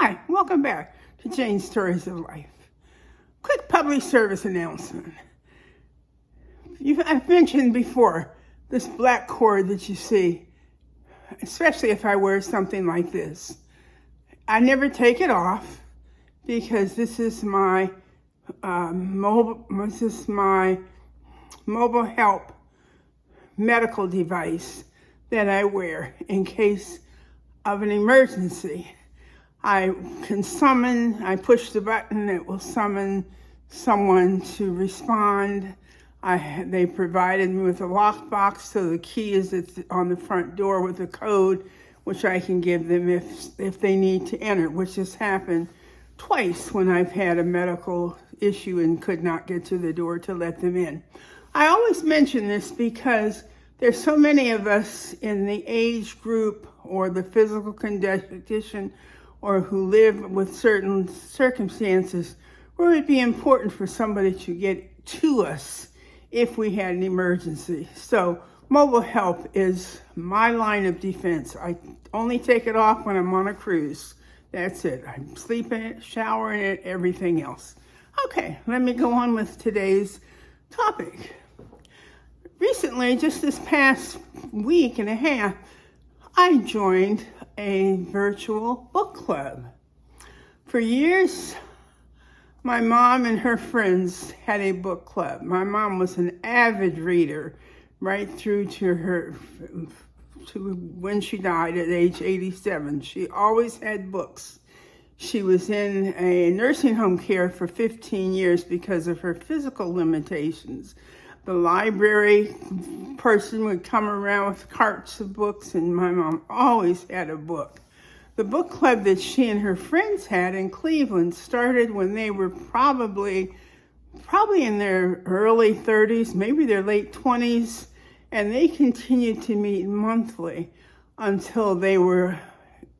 Hi, welcome back to Jane's Stories of Life. Quick public service announcement. I've mentioned before this black cord that you see, especially if I wear something like this. I never take it off because this is my mobile help medical device that I wear in case of an emergency. I push the button, it will summon someone to respond. They provided me with a lockbox, so the key is on the front door with a code, which I can give them if they need to enter, which has happened twice when I've had a medical issue and could not get to the door to let them in. I always mention this because there's so many of us in the age group or the physical condition or who live with certain circumstances where it would be important for somebody to get to us if we had an emergency. So mobile help is my line of defense. I only take it off when I'm on a cruise. That's it. I sleep in it, shower in it, everything else. Okay, let me go on with today's topic. Recently, just this past week and a half, I joined a virtual book club. For years, my mom and her friends had a book club. My mom was an avid reader right through to when she died at age 87. She always had books. She was in a nursing home care for 15 years because of her physical limitations. The library person would come around with carts of books, and my mom always had a book. The book club that she and her friends had in Cleveland started when they were probably in their early 30s, maybe their late 20s, and they continued to meet monthly until they were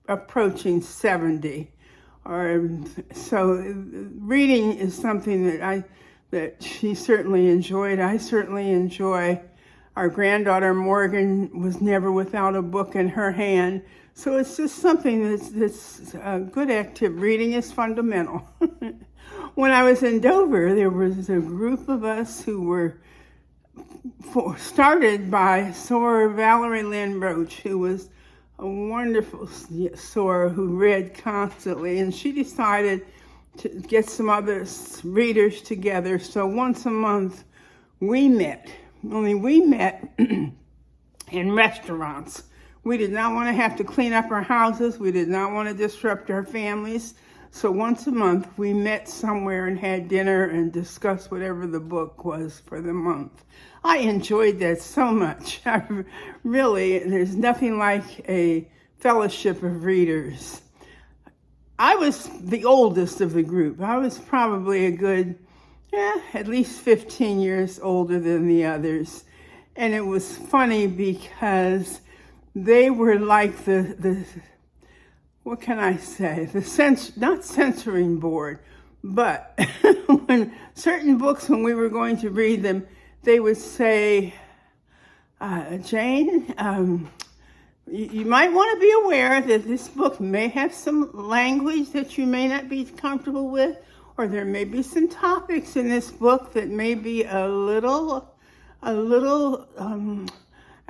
approaching 70. So reading is something that she certainly enjoyed. I certainly enjoy. Our granddaughter Morgan was never without a book in her hand. So it's just something that's good active. Reading is fundamental. When I was in Dover, there was a group of us who were started by Sora Valerie Lynn Roach, who was a wonderful Sora who read constantly, and she decided to get some other readers together. So once a month we met, only we met in restaurants. We did not want to have to clean up our houses. We did not want to disrupt our families. So once a month we met somewhere and had dinner and discussed whatever the book was for the month. I enjoyed that so much. There's nothing like a fellowship of readers. I was the oldest of the group. I was probably a good, at least 15 years older than the others. And it was funny because they were like the what can I say? Not censoring board, but when certain books, when we were going to read them, they would say, Jane, you might want to be aware that this book may have some language that you may not be comfortable with, or there may be some topics in this book that may be a little, and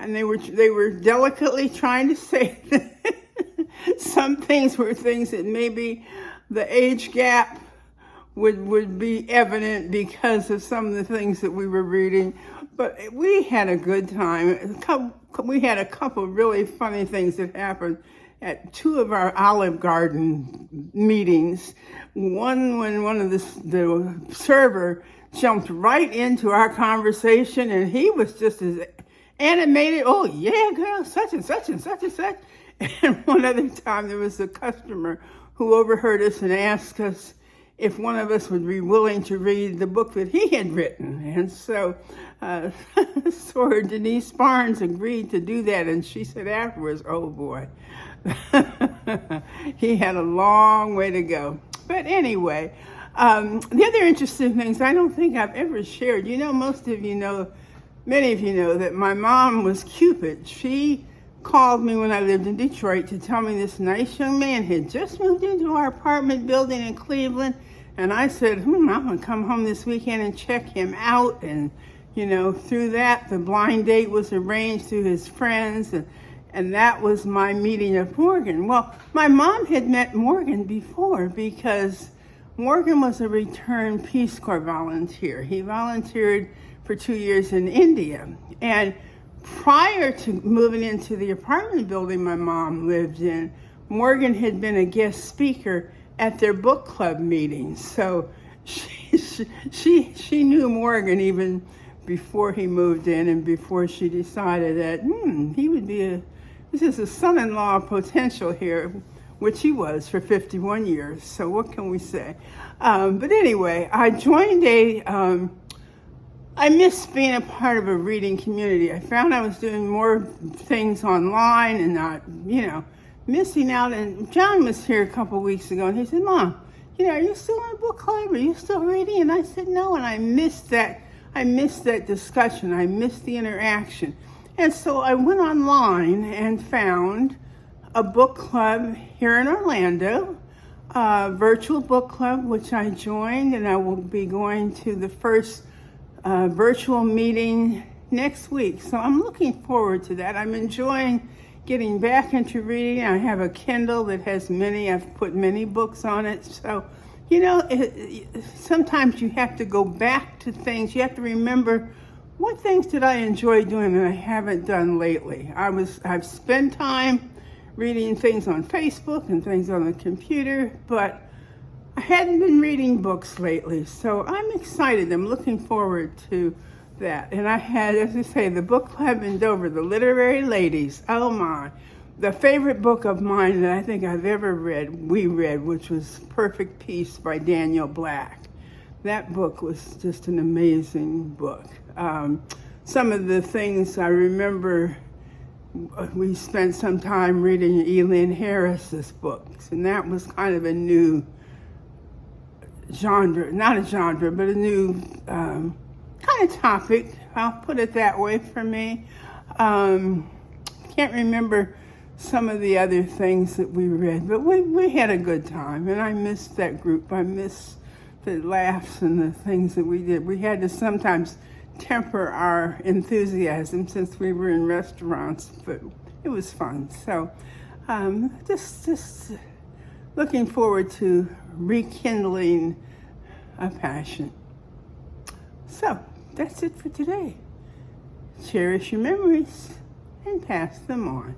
they were delicately trying to say that some things were things that maybe the age gap would be evident because of some of the things that we were reading. But we had a good time. We had a couple really funny things that happened at two of our Olive Garden meetings. One when one of the server jumped right into our conversation, and he was just as animated. Oh yeah, girl, such and such and such and such. And one other time there was a customer who overheard us and asked us if one of us would be willing to read the book that he had written. And so Sora Denise Barnes agreed to do that, and she said afterwards, oh boy, he had a long way to go. But anyway, the other interesting things I don't think I've ever shared, most of you know, many of you know that my mom was Cupid. She called me when I lived in Detroit to tell me this nice young man had just moved into our apartment building in Cleveland. And I said, I'm going to come home this weekend and check him out. And, through that, the blind date was arranged through his friends. And that was my meeting of Morgan. Well, my mom had met Morgan before because Morgan was a returned Peace Corps volunteer. He volunteered for 2 years in India. And prior to moving into the apartment building my mom lived in, Morgan had been a guest speaker at their book club meetings. So she knew Morgan even before he moved in and before she decided that he would be this is a son-in-law potential here, which he was for 51 years. So what can we say? But anyway, I joined I miss being a part of a reading community. I found I was doing more things online and not, missing out. And John was here a couple weeks ago and he said, Mom, are you still in a book club? Are you still reading? And I said, no, and I missed that discussion. I missed the interaction. And so I went online and found a book club here in Orlando, a virtual book club, which I joined, and I will be going to the first virtual meeting next week. So I'm looking forward to that. I'm enjoying getting back into reading. I have a Kindle that has I've put many books on it. So, sometimes you have to go back to things. You have to remember, what things did I enjoy doing that I haven't done lately? I've spent time reading things on Facebook and things on the computer, but I hadn't been reading books lately, so I'm excited. I'm looking forward to that. And I had, as I say, the book club in Dover, the Literary Ladies. Oh my. The favorite book of mine that I think I've ever read, which was Perfect Peace by Daniel Black. That book was just an amazing book. Some of the things I remember, we spent some time reading Elin Harris's books, and that was kind of a new genre, not a genre, but a new kind of topic. I'll put it that way for me. Can't remember some of the other things that we read, but we had a good time, and I missed that group. I miss the laughs and the things that we did. We had to sometimes temper our enthusiasm since we were in restaurants, but it was fun. So just looking forward to rekindling a passion. So that's it for today. Cherish your memories and pass them on.